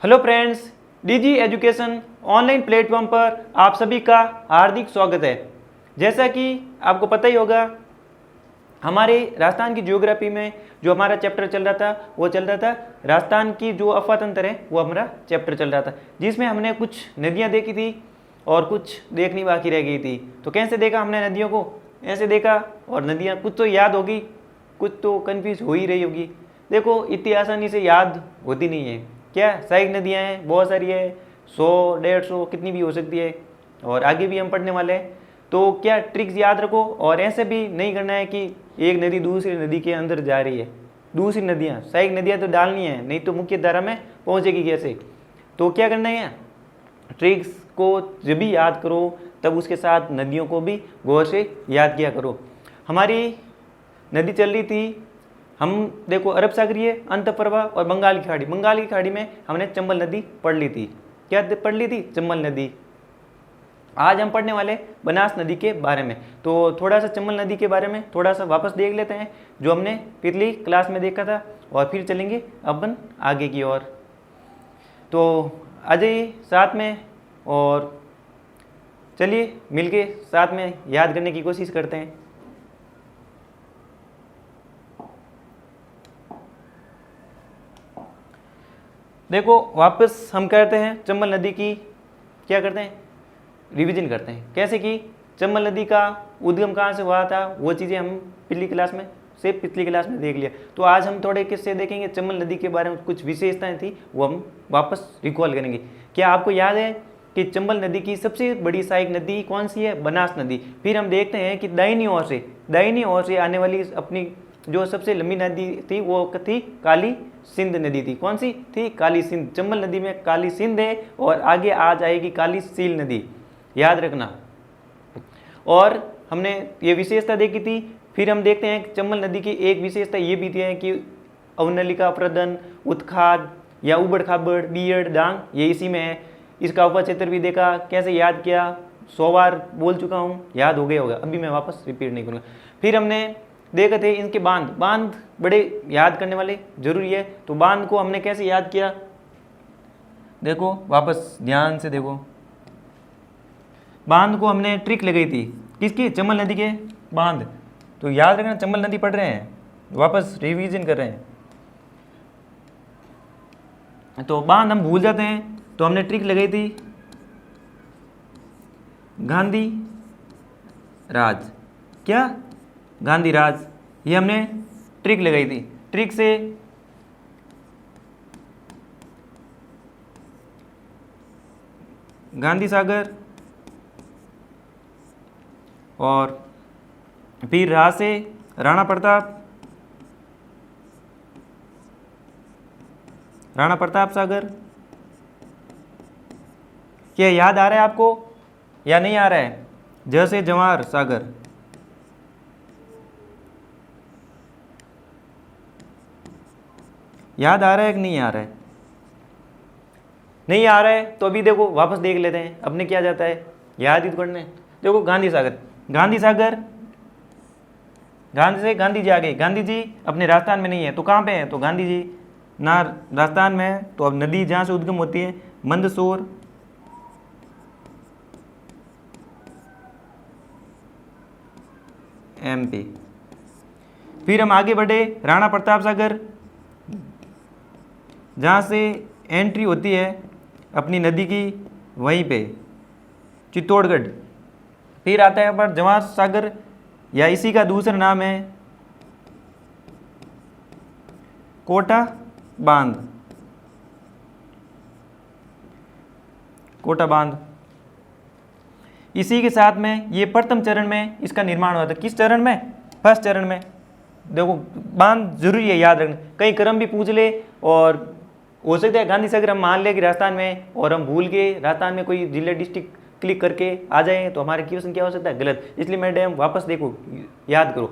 Hello friends, DG education online platform पर आप सभी का हार्दिक स्वागत है। जैसा कि आपको पता ही होगा, हमारे राजस्थान की ज्योग्राफी में जो हमारा चैप्टर चल रहा था वो चल रहा था राजस्थान की जो अफवाह तंत्र है, वो हमारा चैप्टर चल रहा था, जिसमें हमने कुछ नदियाँ देखी थी और कुछ देखनी बाकी रह गई थी। तो कैसे देखा हमने नदियों को? ऐसे देखा, और नदियाँ कुछ तो याद होगी, कुछ तो कन्फ्यूज हो ही रही होगी। देखो, इतनी आसानी से याद होती नहीं है। क्या सहायक नदियाँ हैं, बहुत सारी है, 100 150 कितनी भी हो सकती है, और आगे भी हम पढ़ने वाले हैं। तो क्या ट्रिक्स याद रखो, और ऐसे भी नहीं करना है कि एक नदी दूसरी नदी के अंदर जा रही है। दूसरी नदियाँ, सहायक नदियाँ तो डालनी है, नहीं तो मुख्य धारा में पहुँचेगी कैसे। तो क्या करना है, ट्रिक्स को जब भी याद करो तब उसके साथ नदियों को भी गौर से याद किया करो। हमारी नदी चल रही थी, हम देखो अरब सागरीय अंतःप्रवाह और बंगाल की खाड़ी। बंगाल की खाड़ी में हमने चंबल नदी पढ़ ली थी। क्या पढ़ ली थी? चंबल नदी। आज हम पढ़ने वाले बनास नदी के बारे में। तो थोड़ा सा चंबल नदी के बारे में थोड़ा सा वापस देख लेते हैं, जो हमने पिछली क्लास में देखा था, और फिर चलेंगे अपन आगे की ओर। तो आ जाइए साथ में, और चलिए मिलके साथ में याद करने की कोशिश करते हैं। देखो, वापस हम करते हैं चंबल नदी की, क्या करते हैं, रिवीजन करते हैं। कैसे कि चंबल नदी का उद्गम कहाँ से हुआ था, वो चीज़ें हम पिछली क्लास में देख लिया। तो आज हम थोड़े किस्से देखेंगे, चंबल नदी के बारे में कुछ विशेषताएं थी वो हम वापस रिकॉल करेंगे। क्या आपको याद है कि चंबल नदी की सबसे बड़ी सहायक नदी कौन सी है? बनास नदी। फिर हम देखते हैं कि दाहिनी ओर से आने वाली अपनी जो सबसे लंबी नदी थी वो थी काली सिंध नदी थी। कौन सी थी? काली सिंध। चंबल नदी में काली सिंध है, और आगे आ जाएगी काली सील नदी, याद रखना। और हमने ये विशेषता देखी थी। फिर हम देखते हैं कि चंबल नदी की एक विशेषता ये भी है कि अवनलिका, प्रदन, उत्खाद या उबड़ खाबड़, बीयड़, डांग, ये इसी में है। इसका उपक्षेत्र भी देखा, कैसे याद किया, 100 बार बोल चुका हूँ, याद हो गया होगा, अभी मैं वापस रिपीट नहीं करूँगा। फिर हमने देखे थे इनके बांध बड़े याद करने वाले जरूरी है। तो बांध को हमने कैसे याद किया, देखो वापस ध्यान से देखो। बांध को हमने ट्रिक लगाई थी, किसकी? चंबल नदी के बांध। तो याद रखना, चंबल नदी पढ़ रहे हैं, वापस रिवीजन कर रहे हैं। तो बांध हम भूल जाते हैं, तो हमने ट्रिक लगाई थी गांधी राज। क्या? गांधी राज, ये हमने ट्रिक लगाई थी। ट्रिक से गांधी सागर, और फिर रा से राणा प्रताप सागर। क्या याद आ रहा है आपको या नहीं आ रहा है? ज से जवाहर सागर। याद आ रहा है कि नहीं आ रहा है? नहीं आ रहा है तो अभी देखो वापस देख लेते हैं, अपने क्या जाता है, याद ही तो करने। देखो गांधी सागर, गांधी से गांधी जी आ गए। गांधी जी अपने राजस्थान में नहीं है, तो कहाँ पे है? तो गांधी जी ना राजस्थान में है, तो अब नदी जहाँ से उद्गम होती है मंदसौर, MP। फिर हम आगे बढ़े, राणा प्रताप सागर, जहाँ से एंट्री होती है अपनी नदी की, वहीं पे चित्तौड़गढ़। फिर आता है पर जवाहर सागर, या इसी का दूसरा नाम है कोटा बांध। इसी के साथ में ये प्रथम चरण में इसका निर्माण हुआ था। किस चरण में? फर्स्ट चरण में। देखो बांध जरूरी है याद रखना, कहीं क्रम भी पूछ ले, और हो सकता है गांधी सागर हम मान ले कि राजस्थान में, और हम भूल के राजस्थान में कोई जिला डिस्ट्रिक्ट क्लिक करके आ जाए, तो हमारे क्वेश्चन क्या हो सकता है? गलत। इसलिए मैं डैम वापस देखो, याद करो।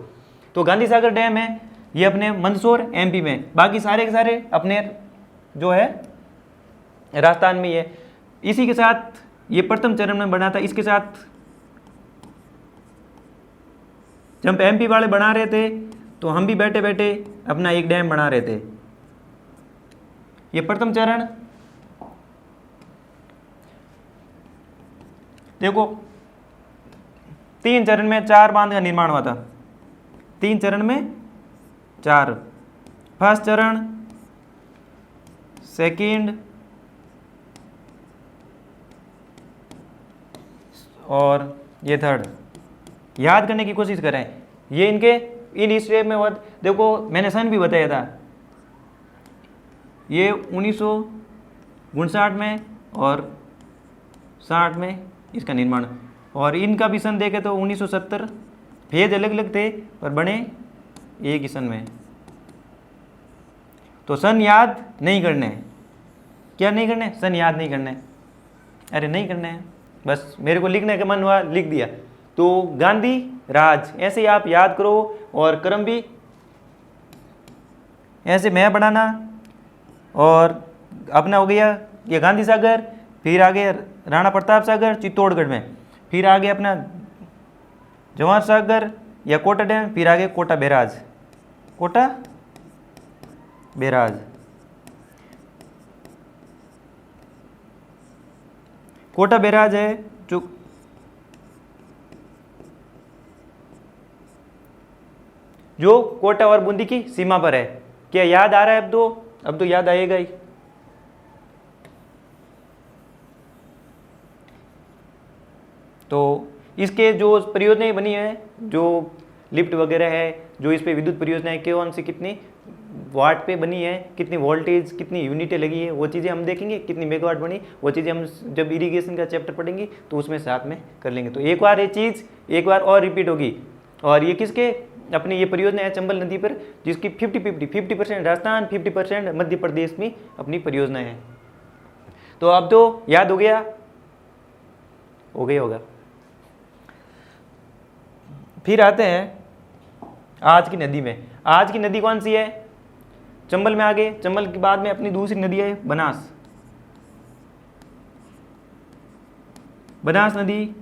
तो गांधी सागर डैम है, ये अपने मंदसौर MP में, बाकी सारे के सारे अपने जो है राजस्थान में ही है। इसी के साथ ये प्रथम चरण में बना था। इसके साथ जब MP वाले बना रहे थे, तो हम भी बैठे बैठे अपना एक डैम बना रहे थे। ये प्रथम चरण देखो 3 चरण में 4 बांध का निर्माण हुआ था, 3 चरण में 4। फर्स्ट चरण, सेकंड और ये थर्ड। याद करने की कोशिश करें, ये इनके इन स्टेप में बहुत, देखो मैंने सन भी बताया था, ये 1959 में और 60 में इसका निर्माण, और इनका भी सन देखे तो 1970। फेज अलग अलग थे पर बने एक ही सन में। तो सन याद नहीं करने, क्या नहीं करने, सन याद नहीं करने, अरे नहीं करने हैं, बस मेरे को लिखने का मन हुआ लिख दिया। तो गांधी राज ऐसे ही आप याद करो, और क्रम भी ऐसे मैं बनाना, और अपना हो गया ये गांधी सागर, फिर आगे राणा प्रताप सागर चित्तौड़गढ़ में, फिर आगे अपना जवाहर सागर या कोटा डैम, फिर आगे Kota barrage, Kota barrage. Kota barrage है जो कोटा और बूंदी की सीमा पर है। क्या याद आ रहा है? अब तो याद आएगा ही। तो इसके जो परियोजनाएं बनी है, जो लिफ्ट वगैरह है, जो इस पे विद्युत परियोजनाएं कौन सी कितनी वाट पे बनी है, कितनी वोल्टेज, कितनी यूनिटें लगी है, वो चीज़ें हम देखेंगे। कितनी मेगावाट बनी, वो चीज़ें हम जब इरिगेशन का चैप्टर पढ़ेंगे तो उसमें साथ में कर लेंगे। तो एक बार ये चीज़ एक बार और रिपीट होगी। और ये किसके अपनी ये परियोजना है चंबल नदी पर, जिसकी 50% राजस्थान, 50% मध्य प्रदेश में अपनी परियोजना है। तो अब तो याद हो गया होगा। फिर आते हैं आज की नदी में। आज की नदी कौन सी है? चंबल में आगे, चंबल के बाद में अपनी दूसरी नदी है बनास। बनास नदी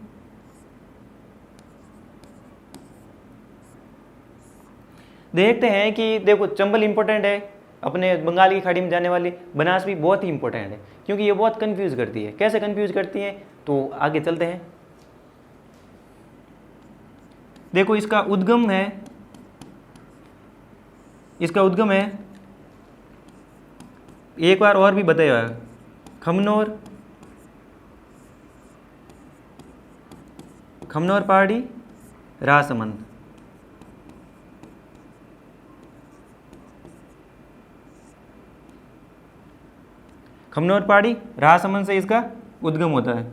देखते हैं कि देखो चंबल इंपॉर्टेंट है, अपने बंगाल की खाड़ी में जाने वाली। बनास भी बहुत ही इंपॉर्टेंट है, क्योंकि ये बहुत कंफ्यूज करती है। कैसे कंफ्यूज करती है, तो आगे चलते हैं। देखो इसका उद्गम है, एक बार और भी बताया है, खमनोर पहाड़ी राजसमंद। खमनोर पहाड़ी राजसमंद से इसका उद्गम होता है।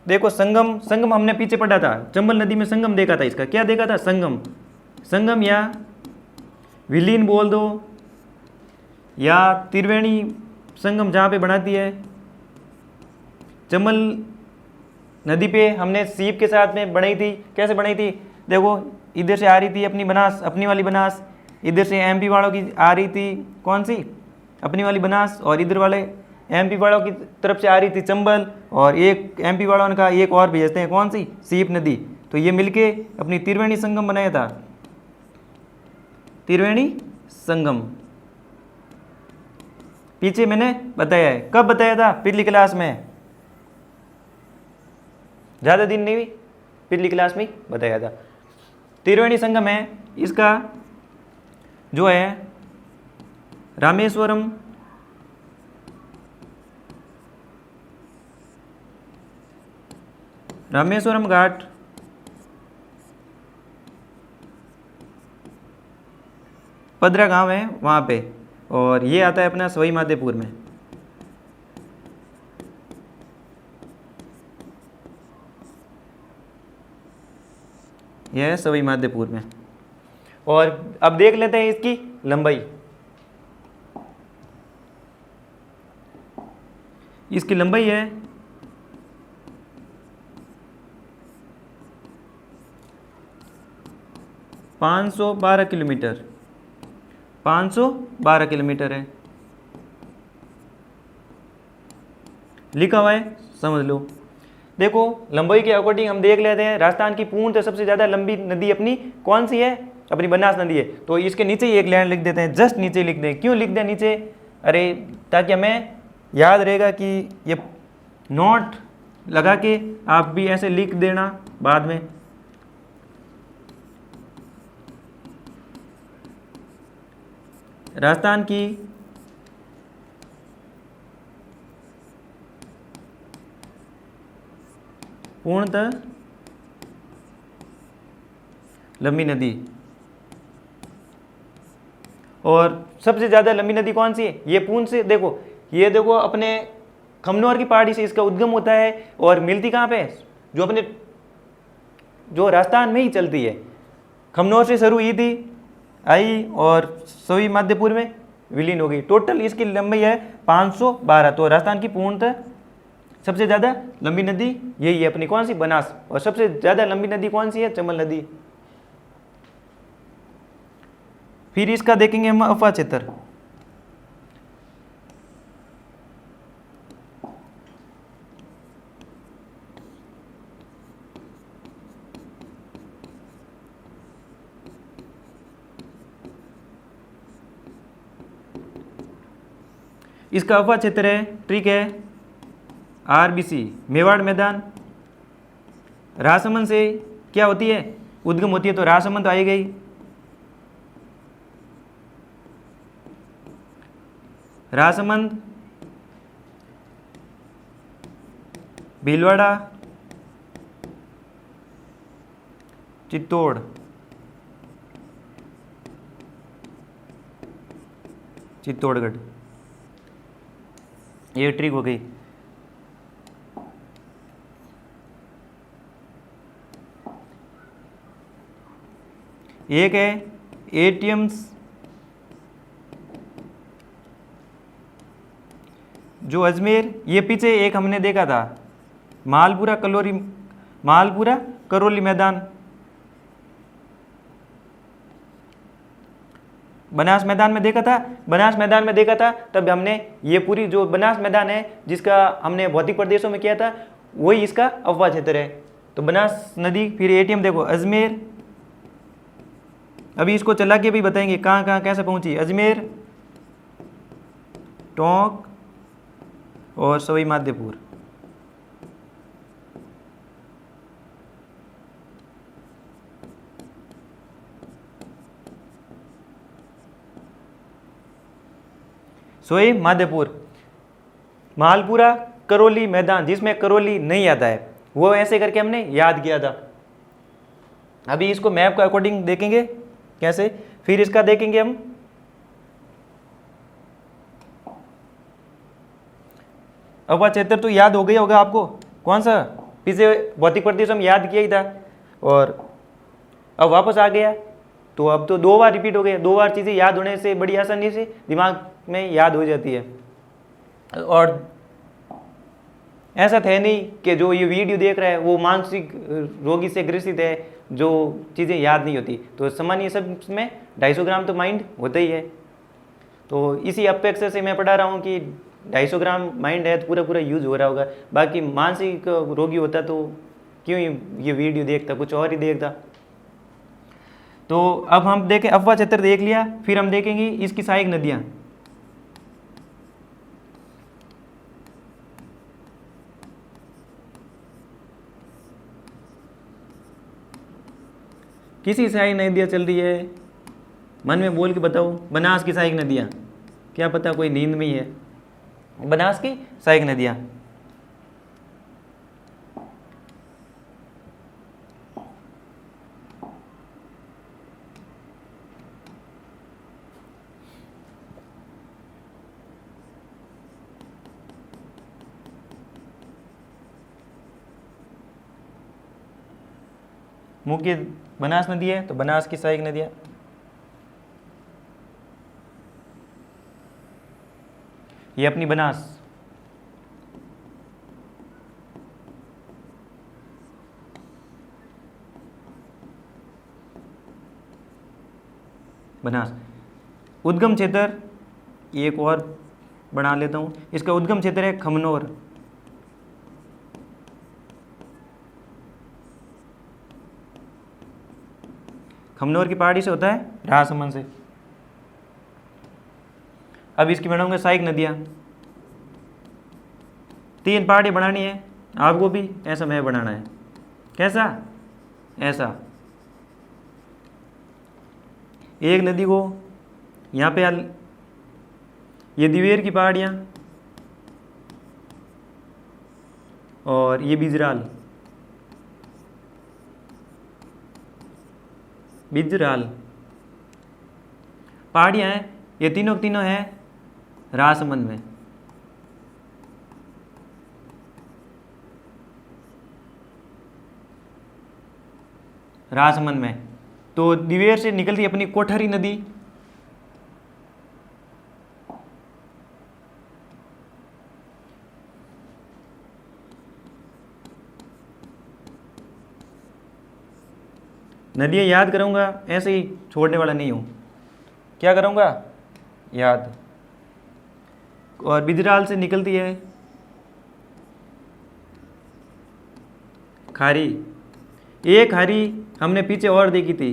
देखो संगम हमने पीछे पढ़ा था, चंबल नदी में संगम देखा था। इसका क्या देखा था? संगम या विलीन बोल दो, या त्रिवेणी संगम जहाँ पे बनाती है। चंबल नदी पे हमने सीप के साथ में बनाई थी। कैसे बनाई थी? देखो इधर से आ रही थी अपनी बनास, अपनी वाली बनास, इधर से एमपी वालों की आ रही थी कौन सी? अपनी वाली बनास, और इधर वाले एमपी वालों की तरफ से आ रही थी चंबल, और एक एमपी वालों ने कहा एक और भेजते हैं, कौन सी? सीप नदी। तो ये मिलके अपनी त्रिवेणी संगम बनाया था, त्रिवेणी संगम। पीछे मैंने बताया है, कब बताया था? पिछली क्लास में, ज़्यादा दिन नहीं हुई, पिछली क्लास में बताया था। त्रिवेणी संगम है, इसका जो है रामेश्वरम घाट पदरा गांव है वहाँ पे, और ये आता है अपना सवाई माधोपुर में। यह है सवाई माधोपुर में। और अब देख लेते हैं इसकी लंबाई। इसकी लंबाई है 512 किलोमीटर, 512 किलोमीटर है, लिखा हुआ है, समझ लो। देखो लंबाई के अकॉर्डिंग हम देख लेते हैं, राजस्थान की पूर्ण तो सबसे ज़्यादा लंबी नदी अपनी कौन सी है? अपनी बनास नदी है। तो इसके नीचे ही एक लाइन लिख देते हैं, जस्ट नीचे लिख दें। क्यों लिख दें नीचे? अरे ताकि हमें याद रहेगा कि ये नोट लगा के आप भी ऐसे लिख देना बाद में। राजस्थान की पूर्णतः लंबी नदी, और सबसे ज़्यादा लंबी नदी कौन सी है? ये पूंछ से, देखो ये देखो अपने खमनोर की पहाड़ी से इसका उद्गम होता है, और मिलती कहाँ पे है? जो अपने जो राजस्थान में ही चलती है। खमनोर से शुरू हुई थी, आई और सोई मध्यपुर में विलीन हो गई। टोटल इसकी लंबाई है 512। तो राजस्थान की पूर्णतः सबसे ज़्यादा लंबी नदी यही है अपनी, कौन सी? बनास। और सबसे ज़्यादा लंबी नदी कौन सी है? चंबल नदी। फिर इसका देखेंगे हम अफवाह क्षेत्र। इसका अफवाह क्षेत्र है, ट्रिक है, आरबीसी मेवाड़ मैदान। राजसमंद से क्या होती है? उद्गम होती है, तो राजसमंद तो आई गई। राजसमंद, भीलवाड़ा, चित्तौड़, चित्तौड़गढ़, ये ट्रिक हो गई। एक है एटीएम्स, जो अजमेर, ये पीछे एक हमने देखा था मालपुरा करौली मैदान, बनास मैदान में देखा था। बनास मैदान में देखा था तब हमने ये पूरी जो बनास मैदान है जिसका हमने भौतिक प्रदेशों में किया था, वही इसका अफवाह क्षेत्र है। तो बनास नदी, फिर एटीएम देखो अजमेर, अभी इसको चला के भी बताएंगे कहाँ कहाँ कैसे पहुंची। अजमेर, टोंक और सवाई माधोपुर। सवाई माधोपुर, मालपुरा, करौली मैदान, जिसमें करौली नहीं आता है, वो ऐसे करके हमने याद किया था। अभी इसको मैप के अकॉर्डिंग देखेंगे कैसे, फिर इसका देखेंगे हम अफवाह क्षेत्र। तो याद हो गया होगा आपको, कौन सा? पीछे भौतिक प्रदेश हम याद किया ही था, और अब वापस आ गया। तो अब तो 2 बार रिपीट हो गया। 2 बार चीज़ें याद होने से बड़ी आसानी से दिमाग में याद हो जाती है। और ऐसा था नहीं कि जो ये वीडियो देख रहा है वो मानसिक रोगी से ग्रसित है, जो चीज़ें याद नहीं होती। तो सामान्य सब में 250 ग्राम तो माइंड होता ही है। तो इसी अपेक्षा से मैं पढ़ा रहा हूँ कि 250 ग्राम माइंड है तो पूरा पूरा यूज हो रहा होगा। बाकी मानसिक रोगी होता तो क्यों ये वीडियो देखता, कुछ और ही देखता। तो अब हम देखें, अफवाह क्षेत्र देख लिया, फिर हम देखेंगे इसकी सहायक नदियाँ। किसी सहायक नदियाँ चल रही है, मन में बोल के बताओ। बनास की सहायक नदियाँ, क्या पता कोई नींद में ही है। बनास की सहायक नदियाँ, मुख्य बनास नदी है तो बनास की सहायक नदियाँ। ये अपनी बनास, बनास। उद्गम क्षेत्र एक और बना लेता हूँ, इसका उद्गम क्षेत्र है खमनोर। खमनोर की पहाड़ी से होता है, राजसमंद से। अब इसकी बनाऊंगा सहायक नदियाँ। 3 पहाड़ियाँ बनानी है, आपको भी ऐसा मैप बनाना है। कैसा? ऐसा एक नदी को यहाँ पे ये दिवेर की पहाड़ियाँ और ये बिजराल पहाड़ियाँ हैं, ये तीनों के तीनों हैं राजसमंद में। राजसमंद में तो दिवेर से निकलती अपनी कोठरी नदी, नदियाँ याद करूँगा, ऐसे ही छोड़ने वाला नहीं हूँ। क्या करूँगा? याद। और बिजराल से निकलती है खारी। एक खारी हमने पीछे और देखी थी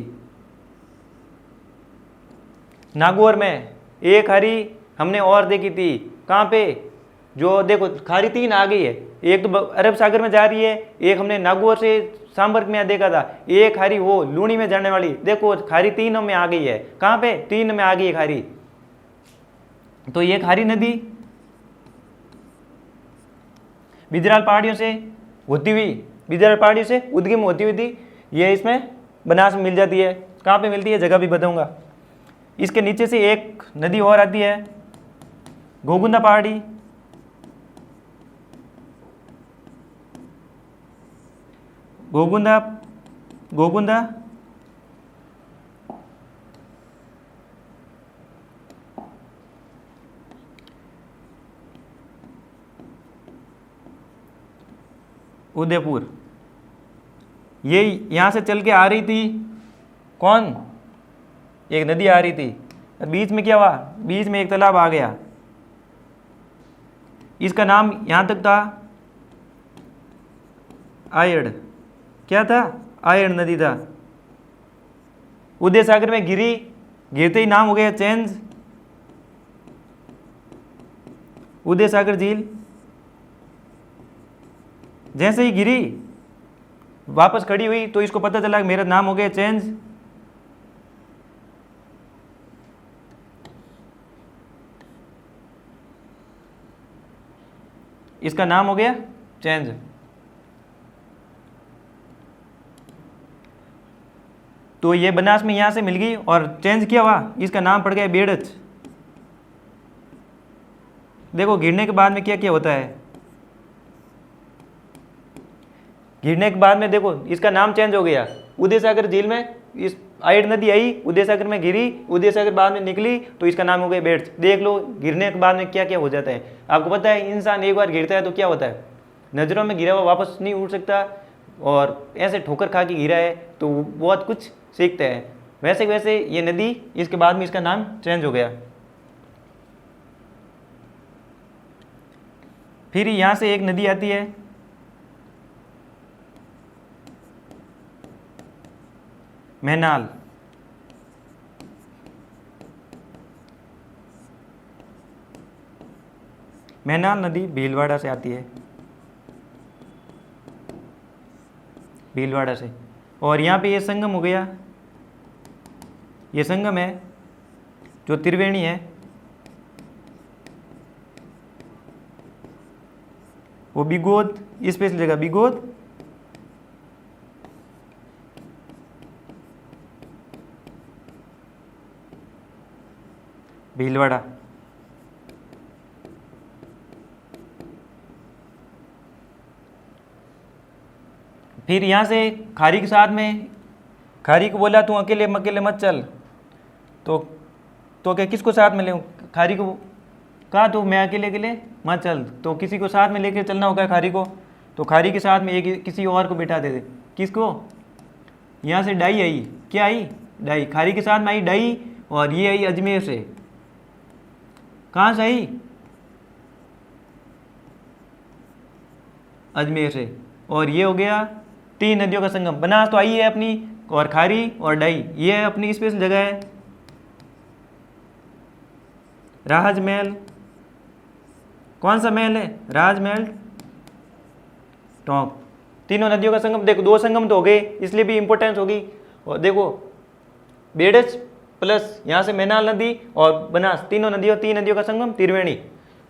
नागौर में, एक खारी हमने और देखी थी कहाँ पे? जो देखो खारी 3 आ गई है, एक तो अरब सागर में जा रही है, एक हमने नागौर से सांबर में देखा था, एक खारी वो लूणी में जाने वाली। देखो खारी 3 में आ गई है। कहाँ पे? 3 में आ गई है खारी। तो ये खारी नदी बिजराल पहाड़ियों से होती हुई, बिजराल पहाड़ियों से उद्गम होती हुई थी, ये इसमें बनास में मिल जाती है। कहाँ पे मिलती है? जगह भी बताऊंगा। इसके नीचे से एक नदी और आती है गोगुंदा पहाड़ी, गोगुंदा उदयपुर, ये यहाँ से चल के आ रही थी। कौन? एक नदी आ रही थी, बीच में क्या हुआ? बीच में एक तालाब आ गया, इसका नाम यहाँ तक था आयड़। क्या था? आयड़ नदी था। उदय सागर में गिरी, गिरते ही नाम हो गया चेंज, उदय सागर झील। जैसे ही गिरी वापस खड़ी हुई तो इसको पता चला कि मेरा नाम हो गया चेंज। इसका नाम हो गया चेंज। तो ये बनास में यहां से मिल गई और चेंज किया हुआ, इसका नाम पड़ गया बेड़च। देखो गिरने के बाद में क्या क्या होता है, गिरने के बाद में देखो इसका नाम चेंज हो गया। उदय सागर झील में इस आयड़ नदी आई, उदय सागर में गिरी, उदय सागर बाद में निकली तो इसका नाम हो गया बेड़च। देख लो गिरने के बाद में क्या क्या हो जाता है। आपको पता है इंसान एक बार गिरता है तो क्या होता है? नज़रों में गिरा हुआ वापस नहीं उठ सकता, और ऐसे ठोकर खा के गिरा है तो बहुत कुछ सीखता है। वैसे वैसे ये नदी, इसके बाद में इसका नाम चेंज हो गया। फिर यहाँ से एक नदी आती है मैनाल। मैनाल नदी भीलवाड़ा से आती है, भीलवाड़ा से, और यहाँ पे ये संगम हो गया। ये संगम है जो त्रिवेणी है, वो बिगोद, स्पेशल जगह बिगोद, भीलवाड़ा। फिर यहाँ से खारी के साथ में, खारी को बोला तू अकेले अकेले मत चल, तो क्या किसको साथ में ले? खारी को कहा तू मैं अकेले अकेले मत चल, तो किसी को साथ में लेके चलना होगा खारी को। तो खारी के साथ में एक किसी और को बिठा दे। किसको? यहाँ से डाई आई, क्या आई? डाई। खारी के साथ में आई डाई, और ये आई अजमेर से। कहाँ से आई? अजमेर से। और ये हो गया 3 नदियों का संगम। बनास तो आई है अपनी, और खारी और डाई ये है अपनी स्पेशल जगह है। राजमहल, कौन सा महल है? राजमहल टोंक, तीनों नदियों का संगम। देखो 2 संगम तो हो गए, इसलिए भी इंपॉर्टेंस होगी। और देखो बेड़च प्लस यहाँ से मैनाल नदी और बनास, तीनों नदियों 3 नदियों का संगम त्रिवेणी।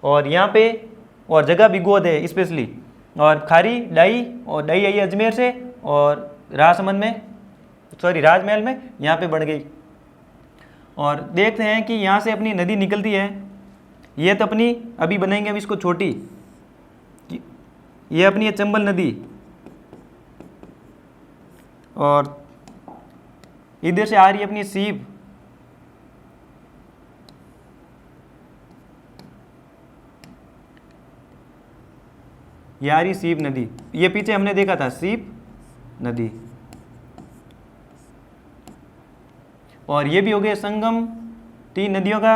और यहाँ पे और जगह भी गोद है स्पेशली। और खारी डाई, और डाई आई अजमेर से, और राजसमंद में राजमहल में यहाँ पे बढ़ गई। और देखते हैं कि यहाँ से अपनी नदी निकलती है, ये तो अपनी अभी बनाएंगे हम इसको छोटी, ये अपनी है चंबल नदी। और इधर से आ रही है अपनी सीप, ये आ रही सीप नदी, ये पीछे हमने देखा था सीप नदी। और ये भी हो गया संगम 3 नदियों का।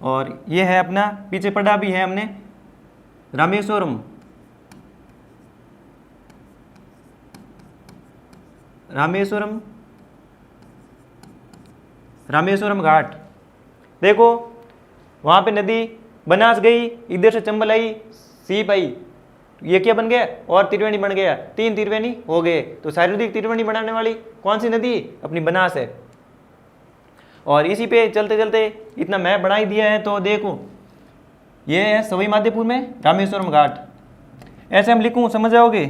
और ये है अपना पीछे पड़ा भी है हमने रामेश्वरम, रामेश्वरम रामेश्वरम घाट। देखो वहाँ पे नदी बनास गई, इधर से चंबल आई, सीप आई, ये क्या बन गया और त्रिवेणी बन गया, 3 त्रिवेणी हो गए। तो सायुज्यिक त्रिवेणी बनाने वाली कौन सी नदी, अपनी बनास है। और इसी पे चलते चलते इतना मैप बना ही दिया है। तो देखो ये है सवाई माधोपुर में रामेश्वरम घाट, ऐसे हम लिखूं समझ जाओगे।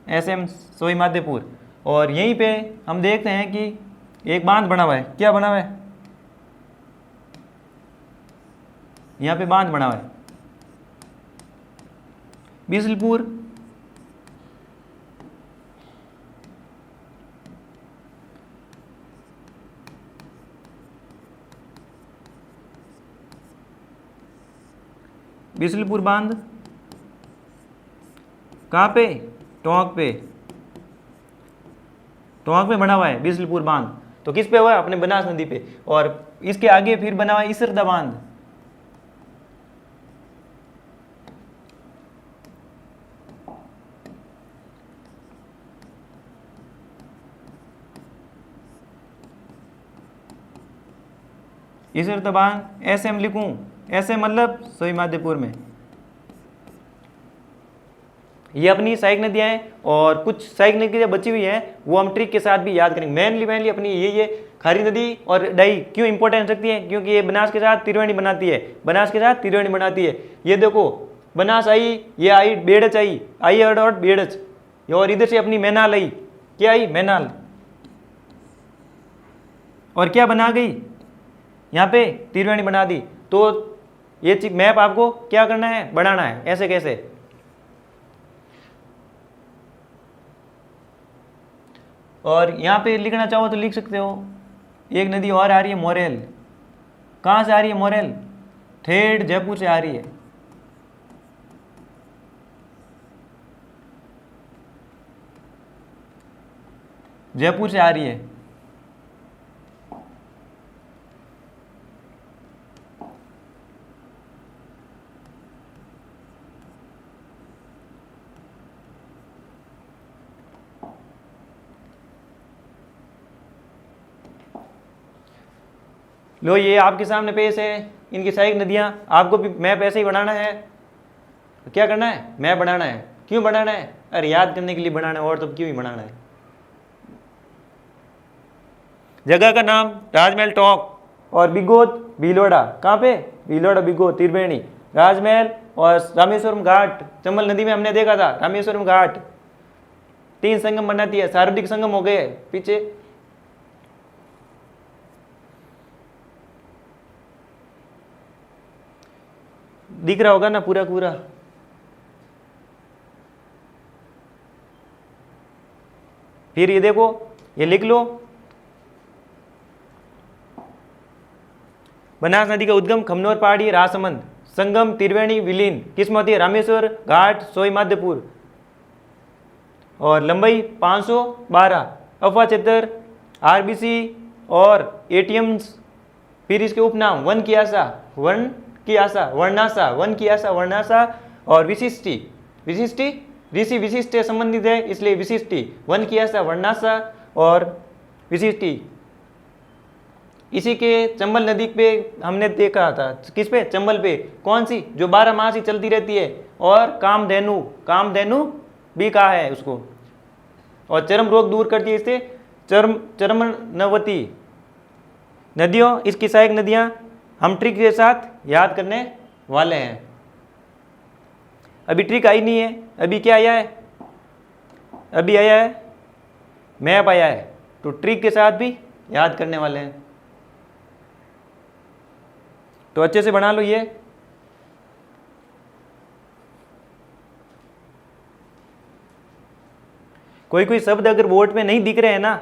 ऐसे हम सवाई माधोपुर। और यहीं पे हम देखते हैं कि एक बांध बना हुआ है, क्या बना हुआ है, यहाँ पे बांध बना हुआ है बिसलपुर। बिसलपुर बांध कहाँ पे, टोंक पे, टोंक में बना हुआ है बिसलपुर बांध। तो किस पे हुआ है, अपने बनास नदी पे। और इसके आगे फिर बना हुआ है इसरदा बांध, इसरदा बांध। ऐसे हम लिखूं, ऐसे मतलब सवाई माधोपुर में। ये अपनी सहायक नदियाँ हैं। और कुछ सहायक नदियाँ बची हुई हैं, वो हम ट्रिक के साथ भी याद करेंगे। मेनली अपनी ये खारी नदी और डाई क्यों इंपॉर्टेंस रखती है, क्योंकि ये बनास के साथ त्रिवेणी बनाती है, बनास के साथ त्रिवेणी बनाती है। ये देखो बनास आई, ये आई बेड़च आई और बेड़च, और इधर से अपनी मैनाल आई, क्या आई मैनाल। और क्या बना गई, यहाँ पे त्रिवेणी बना दी। तो ये मैप आपको क्या करना है, बनाना है। ऐसे कैसे, और यहाँ पे लिखना चाहो तो लिख सकते हो। एक नदी और आ रही है मोरेल, कहाँ से आ रही है मोरेल, ठेठ जयपुर से आ रही है। जयपुर से आ रही है। लो ये आपके सामने पेश है इनकी सहायक नदियाँ। आपको भी मैप ऐसे ही बनाना है। तो क्या करना है, मैप बनाना है। क्यों बनाना है, अरे याद करने के लिए बनाना है, और तो क्यों ही बनाना है। जगह का नाम राजमहल टोंक, और बिगोद भीलोड़ा, कहाँ पे, भीलोड़ा बिगोद त्रिवेणी, राजमहल और रामेश्वरम घाट। चंबल नदी में हमने देखा था रामेश्वरम घाट 3 संगम बनाती है, सार्वधिक संगम हो गए पीछे। दिख रहा होगा ना पूरा पूरा। फिर ये देखो, ये लिख लो, बनास नदी का उद्गम खमनोर पहाड़ी राजसमंद, संगम त्रिवेणी विलीन किसमें होती है, रामेश्वर घाट सवाई माधोपुर। और लंबाई 512, अफवाह क्षेत्र आरबीसी और एटीएम्स। फिर इसके उपनाम वन की आशा, वन की आशा, वर्णाशा, वन की आशा, वर्णाशा। और विशिष्टि, विशिष्टि ऋषि विशिष्ट संबंधित है इसलिए विशिष्टि, वन की आशा, वर्णाशा और विशिष्टि। इसी के चंबल नदी पे हमने देखा था, किस पे, चंबल पे, कौन सी, जो 12 मास ही चलती रहती है, और कामधेनु, कामधेनु भी कहा है उसको, और चर्म रोग दूर करती है इससे, चर्मनवती नदियों, इसकी सहायक नदियां हम ट्रिक के साथ याद करने वाले हैं। अभी ट्रिक आई नहीं है, अभी क्या आया है, अभी आया है मैप आया है, तो ट्रिक के साथ भी याद करने वाले हैं, तो अच्छे से बना लो ये। कोई कोई शब्द अगर बोर्ड पे नहीं दिख रहे हैं ना,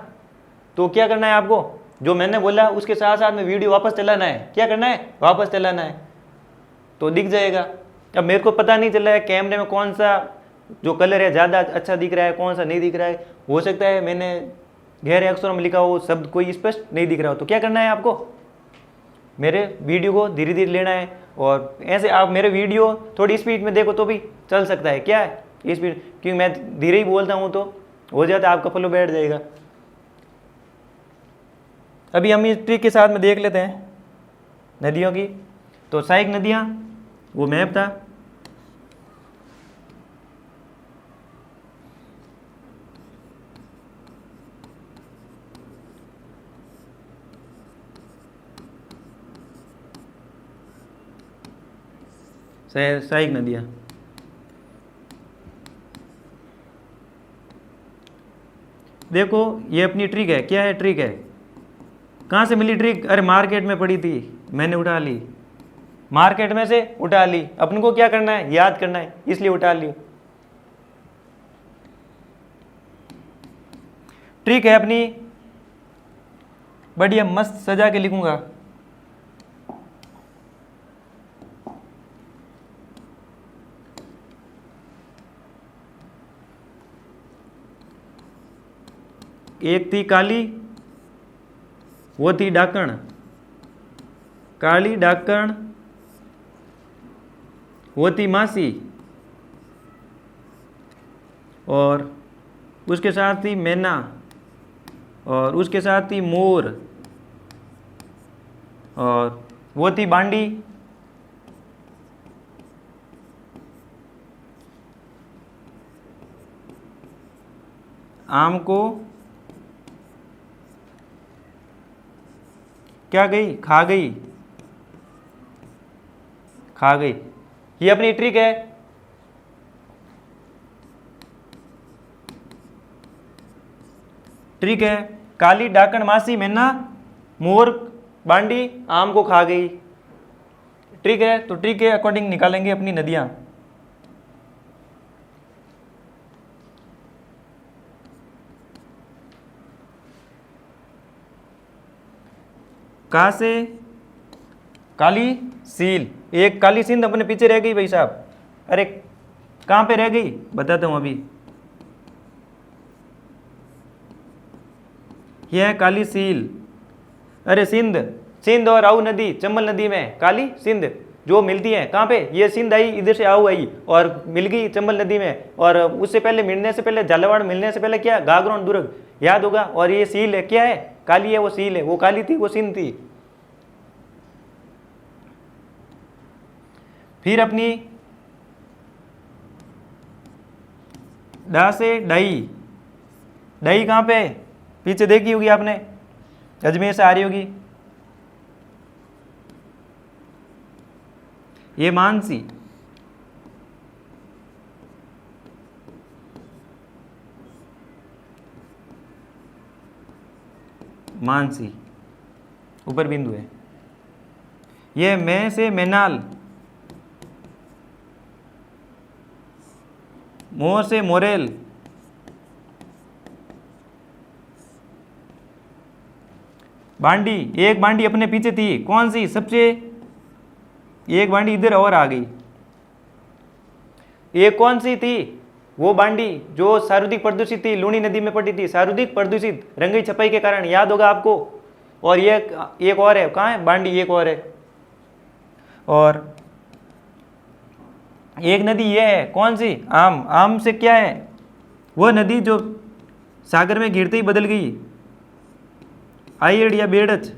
तो क्या करना है आपको, जो मैंने बोला उसके साथ साथ में वीडियो वापस चलाना है, क्या करना है, वापस चलाना है, तो दिख जाएगा। अब मेरे को पता नहीं चल रहा है कैमरे में कौन सा जो कलर है ज़्यादा अच्छा दिख रहा है, कौन सा नहीं दिख रहा है, हो सकता है मैंने गहरे अक्षरों में लिखा हो शब्द कोई स्पष्ट नहीं दिख रहा हो, तो क्या करना है आपको, मेरे वीडियो को धीरे धीरे लेना है, और ऐसे आप मेरे वीडियो थोड़ी स्पीड में देखो तो भी चल सकता है, क्या है स्पीड, क्योंकि मैं धीरे ही बोलता हूँ तो हो जाता है, आपका फ्लो बैठ जाएगा। अभी हम इस ट्रिक के साथ में देख लेते हैं नदियों की। तो सहायक नदियाँ, वो मैप था, सहायक नदियाँ, देखो ये अपनी ट्रिक है, क्या है ट्रिक है, कहाँ से मिली ट्रिक, अरे मार्केट में पड़ी थी, मैंने उठा ली, मार्केट में से उठा ली, अपन को क्या करना है, याद करना है, इसलिए उठा ली। ट्रिक है अपनी, बढ़िया मस्त सजा के लिखूंगा, एक थी काली, वो थी डाकण, काली डाकण, वो थी मासी, और उसके साथ थी मैना, और उसके साथ थी मोर, और वो थी बांडी, आम को क्या गई, खा गई, खा गई, ये अपनी ट्रिक है। ट्रिक है, काली डाकण मासी मैना मोर बांडी आम को खा गई, ट्रिक है, तो ट्रिक के अकॉर्डिंग निकालेंगे अपनी नदियां। कहाँ से, काली सील, एक काली सिंध अपने पीछे रह गई भाई साहब, अरे कहाँ पे रह गई बताता हूँ अभी, यह है काली सील, अरे सिंध, सिंध और आऊ नदी चंबल नदी में काली सिंध जो मिलती है, कहाँ पे, ये सिंध आई इधर से आऊ आई और मिल गई चंबल नदी में, और उससे पहले मिलने से पहले झालावाड़ मिलने से पहले क्या, गागरोन दुर्ग, याद होगा, और ये सील है, क्या है, काली है, वो सील है, वो काली थी, वो सिंध थी। फिर अपनी डा से डाई, डाई कहाँ पे, पीछे देखी होगी आपने, अजमेर से आ रही होगी, ये मानसी, मानसी ऊपर बिंदु है, ये मैं से मैनाल, मोर से मोरेल, बांडी, एक बांडी अपने पीछे थी, कौन सी, सबसे एक बांडी इधर और आ गई, एक कौन सी थी, वो बांडी जो सर्वाधिक प्रदूषित थी, लूणी नदी में पड़ी थी, सर्वाधिक प्रदूषित रंगई छपाई के कारण, याद होगा आपको, और ये एक और है, कहाँ है बांडी, एक और है, और एक नदी ये है, कौन सी, आम, आम से क्या है, वह नदी जो सागर में गिरते ही बदल गई, आयड़ या बेड़च,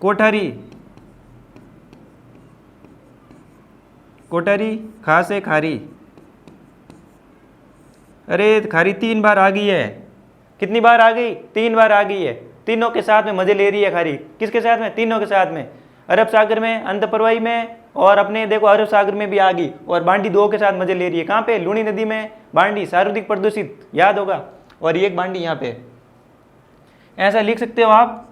कोठारी, कोठारी, खा से खारी। अरे खारी 3 बार आ गई है। कितनी बार आ गई? 3 बार आ गई है। तीनों के साथ में मजे ले रही है खारी। किसके साथ में? तीनों के साथ में। अरब सागर में, अंतप्रवाही में, और अपने देखो अरब सागर में भी आ गई, और बांडी 2 के साथ मजे ले रही है। कहाँ पे? लूणी नदी में बांडी, सर्वाधिक प्रदूषित, याद होगा। और एक बांडी यहाँ पे। ऐसा लिख सकते हो आप।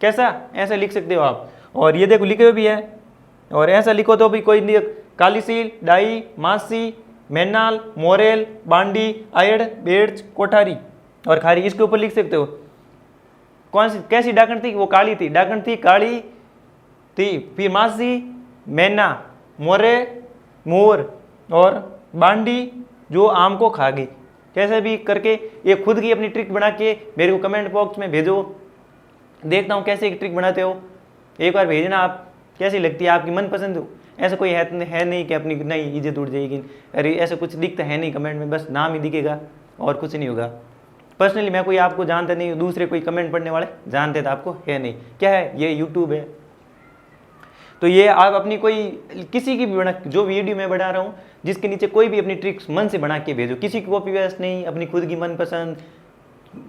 कैसा? ऐसा लिख सकते हो आप। और ये देखो लिखे हुए भी है। और ऐसा लिखो तो भी कोई नहीं। कालीसील, डाई, मासी, मैनाल, मोरेल, बांडी, आयड़, बेड़च, कोठारी और खारी, इसके ऊपर लिख सकते हो। कौन सी कैसी डाकण थी? वो काली थी। डाकण थी काली थी। फिर मासी, मैना, मोरे, मोर और बांडी जो आम को खा गई। कैसे भी करके ये खुद की अपनी ट्रिक बना के मेरे को कमेंट बॉक्स में भेजो। देखता हूँ कैसे एक ट्रिक बनाते हो। एक बार भेजना आप, कैसी लगती है आपकी मनपसंद हो। ऐसा कोई है नहीं कि अपनी नहीं इज्जत उड़ जाएगी। अरे ऐसा कुछ दिखता है नहीं कमेंट में, बस नाम ही दिखेगा और कुछ नहीं होगा। पर्सनली मैं कोई आपको जानता नहीं हूँ, दूसरे कोई कमेंट पढ़ने वाले जानते तो आपको है नहीं। क्या है? ये यूट्यूब है। तो ये आप अपनी कोई किसी की भी बना, जो वीडियो मैं बना रहा हूँ जिसके नीचे कोई भी अपनी ट्रिक्स मन से बना के भेजो। किसी की कॉपी वेस्ट नहीं, अपनी खुद की मनपसंद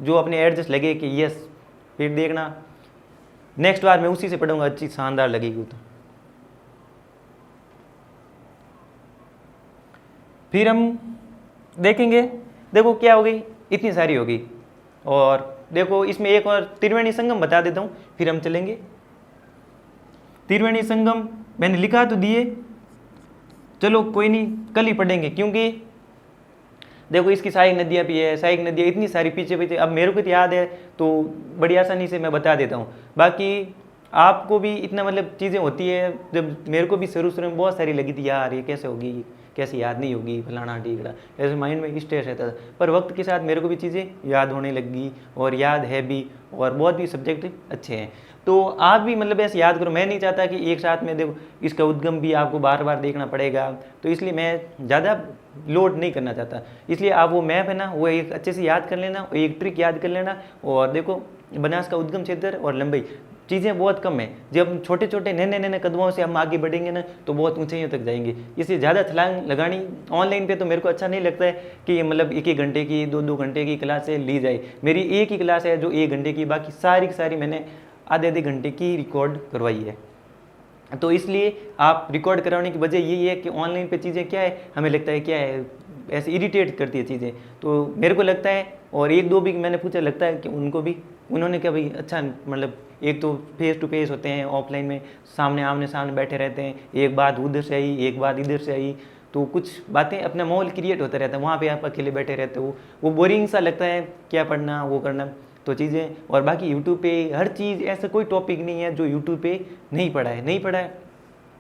जो अपने एडजस्ट लगे कि यस। फिर देखना नेक्स्ट बार मैं उसी से पढ़ूंगा, अच्छी शानदार लगेगी। तो फिर हम देखेंगे। देखो क्या हो गई, इतनी सारी होगी। और देखो इसमें एक और त्रिवेणी संगम बता देता हूँ, फिर हम चलेंगे। त्रिवेणी संगम मैंने लिखा तो दिए, चलो कोई नहीं कल ही पढ़ेंगे, क्योंकि देखो इसकी सहायक नदियाँ भी है। सहायक नदियाँ इतनी सारी पीछे पीछे, अब मेरे को तो याद है तो बड़ी आसानी से मैं बता देता हूँ। बाकी आपको भी इतना मतलब चीज़ें होती है। जब मेरे को भी शुरू में बहुत सारी लगी थी, यार ये कैसे होगी, कैसे याद नहीं होगी, फलाना ढीकड़ा, ऐसे माइंड में स्ट्रेस रहता था। पर वक्त के साथ मेरे को भी चीज़ें याद होने लगी, और याद है भी, और बहुत भी सब्जेक्ट अच्छे हैं। तो आप भी मतलब ऐसे याद करो। मैं नहीं चाहता कि एक साथ में देखो इसका उद्गम भी आपको बार बार देखना पड़ेगा, तो इसलिए मैं ज़्यादा लोड नहीं करना चाहता। इसलिए आप वो मैप है ना, वो एक अच्छे से याद कर लेना, एक ट्रिक याद कर लेना। और देखो बनास का उद्गम क्षेत्र और लंबाई चीज़ें बहुत कम है। जब हम छोटे छोटे नए नए कदमों से हम आगे बढ़ेंगे ना, तो बहुत ऊंचाइयों तक जाएंगे। इसलिए ज़्यादा छलांग लगानी ऑनलाइन पे तो मेरे को अच्छा नहीं लगता है कि मतलब 1-1 घंटे की 2-2 घंटे की क्लासें ली जाए। मेरी एक ही क्लास है जो 1 घंटे की, बाकी सारी की सारी मैंने आधे घंटे की रिकॉर्ड करवाई है। तो इसलिए आप रिकॉर्ड करवाने की वजह यही है कि ऑनलाइन पे चीज़ें क्या है, हमें लगता है क्या है, ऐसे इरिटेट करती है चीज़ें। तो मेरे को लगता है, और 1-2 भी मैंने पूछा, लगता है कि उनको भी, उन्होंने क्या भाई अच्छा मतलब एक तो फेस टू फेस होते हैं, ऑफलाइन में सामने आमने सामने बैठे रहते हैं, एक बात उधर से आई एक बात इधर से आई, तो कुछ बातें अपना माहौल क्रिएट होता रहता है। वहाँ पे आप अकेले बैठे रहते हो, वो बोरिंग सा लगता है, क्या पढ़ना वो करना, तो चीज़ें। और बाकी यूट्यूब पे हर चीज़, ऐसा कोई टॉपिक नहीं है जो यूट्यूब पे नहीं पढ़ा है।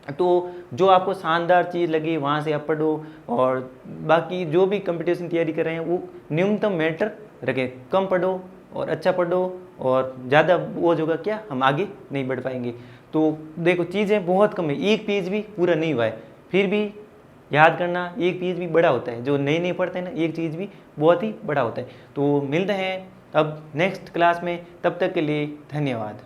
तो जो आपको शानदार चीज़ लगी वहाँ से आप पढ़ो। और बाकी जो भी कंपटीशन तैयारी कर रहे हैं वो न्यूनतम मैटर रखें, कम पढ़ो और अच्छा पढ़ो, और ज़्यादा वो होगा क्या, हम आगे नहीं बढ़ पाएंगे। तो देखो चीज़ें बहुत कम है, एक पेज भी पूरा नहीं हुआ है, फिर भी याद करना, एक चीज़ भी बड़ा होता है। जो नए नए पढ़ते हैं ना, एक चीज़ भी बहुत ही बड़ा होता है। तो मिलते हैं अब नेक्स्ट क्लास में, तब तक के लिए धन्यवाद।